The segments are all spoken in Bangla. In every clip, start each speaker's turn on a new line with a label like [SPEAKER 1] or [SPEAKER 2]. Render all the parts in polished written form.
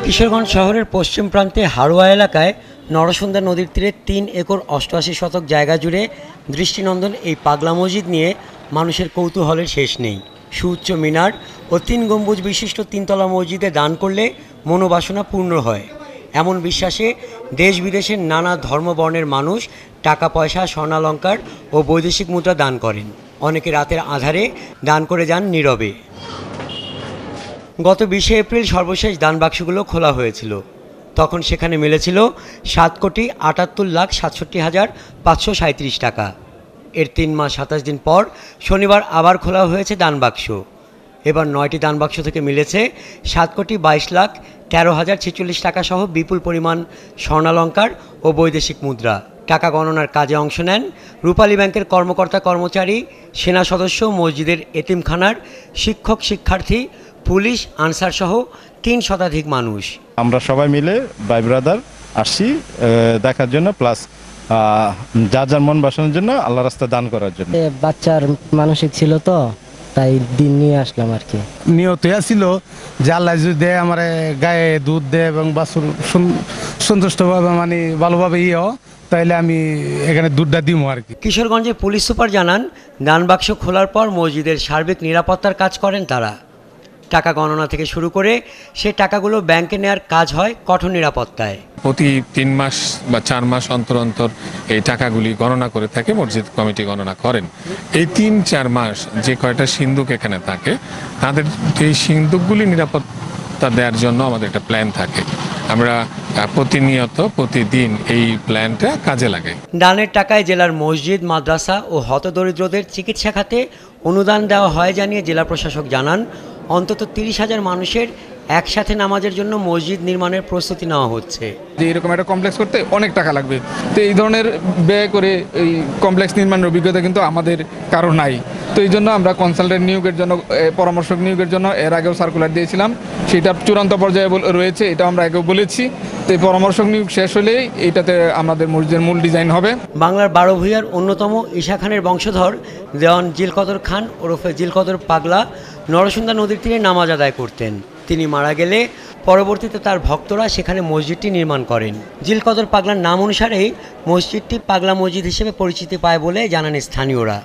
[SPEAKER 1] কিশোরগঞ্জ শহরের পশ্চিম প্রান্তে হারোয়া এলাকায় নরসুন্দা নদীর তীরে ৩ একর ৮৮ শতক জায়গা জুড়ে দৃষ্টিনন্দন এই পাগলা মসজিদ নিয়ে মানুষের কৌতূহলের শেষ নেই। সুউচ্চ মিনার ও ৩ গম্বুজ বিশিষ্ট ৩তলা মসজিদে দান করলে মনোবাসনা পূর্ণ হয়, এমন বিশ্বাসে দেশ বিদেশের নানা ধর্মবর্ণের মানুষ টাকা পয়সা, স্বর্ণালঙ্কার ও বৈদেশিক মুদ্রা দান করেন। অনেকে রাতের আঁধারে দান করে যান নীরবে। গত ২০শে এপ্রিল সর্বশেষ দান বাক্সগুলো খোলা হয়েছিল। তখন সেখানে মিলেছিল ৭,৭৮,৬৭,৫৩৭ টাকা। এর ৩ মাস ২৭ দিন পর শনিবার আবার খোলা হয়েছে দান বাক্স। এবার ৯টি দান বাক্স থেকে মিলেছে ৭,২২,১৩,০৪৬ টাকা সহ বিপুল পরিমাণ স্বর্ণালঙ্কার ও বৈদেশিক মুদ্রা। টাকা গণনার কাজে অংশ নেন রূপালী ব্যাংকের কর্মকর্তা কর্মচারী, সেনা সদস্য, মসজিদের এতিমখানার শিক্ষক শিক্ষার্থী, পুলিশ, আনসার সহ ৩ শতাধিক মানুষ।
[SPEAKER 2] আমরা সবাই মিলে ভাই ব্রাদার আসছি দেখার জন্য, প্লাস যার যার মন বাসনের জন্য, আল্লাহ রাস্তায় দান করার জন্য।
[SPEAKER 3] বাচ্চার মানসিক ছিল তো, তাই দিন নিয়ে আসলাম আর কি।
[SPEAKER 4] নিয়ত ছিল যে আল্লাহ যদি দেয় আমার গায়ে দুধ দেয় এবং বাছুর সন্তুষ্টভাবে মানে ভালোভাবে তাইলে আমি এখানে দুধটা দিব আর কি।
[SPEAKER 1] কিশোরগঞ্জের পুলিশ সুপার জানান, দান বাক্স খোলার পর মসজিদের সার্বিক নিরাপত্তার কাজ করেন তারা। টাকা গণনা থেকে শুরু করে সে টাকাগুলো ব্যাংকে নেওয়ার কাজ হয় কঠোর নিরাপত্তায়।
[SPEAKER 5] প্রতি ৩ মাস বা ৪ মাস অন্তর অন্তর এই টাকাগুলি গণনা করে থাকে, মসজিদ কমিটি গণনা করেন। এই ৩-৪ মাস যে কয়টা সিন্দুক এখানে থাকে, তাদের এই সিন্দুকগুলি নিরাপত্তা দেওয়ার জন্য আমাদের একটা প্ল্যান থাকে। আমরা প্রতিনিয়ত প্রতিদিন এই প্ল্যানটা কাজে লাগাই।
[SPEAKER 1] দানের টাকায় জেলার মসজিদ, মাদ্রাসা ও হতদরিদ্রদের চিকিৎসা খাতে অনুদান দেওয়া হয় জানিয়ে জেলা প্রশাসক জানান, অন্তত ৩০,০০০ মানুষের একসাথে নামাজের জন্য মসজিদ নির্মাণের প্রস্তুতি নেওয়া হচ্ছে।
[SPEAKER 6] যে এরকম একটা কমপ্লেক্স করতে অনেক টাকা লাগবে, তো এই ধরনের ব্যয় করে এই কমপ্লেক্স নির্মাণের অভিজ্ঞতা কিন্তু আমাদের কারো নাই। তো এই জন্য আমরা কনসালটেন্ট নিয়োগের জন্য, পরামর্শক নিয়োগের জন্য এর আগেও সার্কুলার দিয়েছিলাম, সেটা চূড়ান্ত পর্যায়ে রয়েছে, এটা আমরা আগেও বলেছি। তো এই পরামর্শক নিয়োগ শেষ হলেই এইটাতে আমাদের মসজিদের মূল ডিজাইন হবে।
[SPEAKER 1] বাংলার ১২ ভূঁইয়ার অন্যতম ঈশা খানের বংশধর দেওয়ান জিলকদর খান ওরফে জিলকদর পাগলা নরসুন্দা নদীর তীরে নামাজ আদায় করতেন। তিনি মারা গেলে পরবর্তীতে তার ভক্তরা সেখানে মসজিদটি নির্মাণ করেন। জিলকদর পাগলার নাম অনুসারেই মসজিদটি পাগলা মসজিদ হিসেবে পরিচিতি পায় বলে জানান স্থানীয়রা।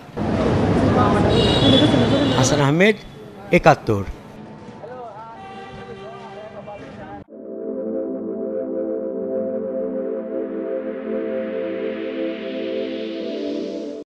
[SPEAKER 1] হাসান আহমেদ, ৭১।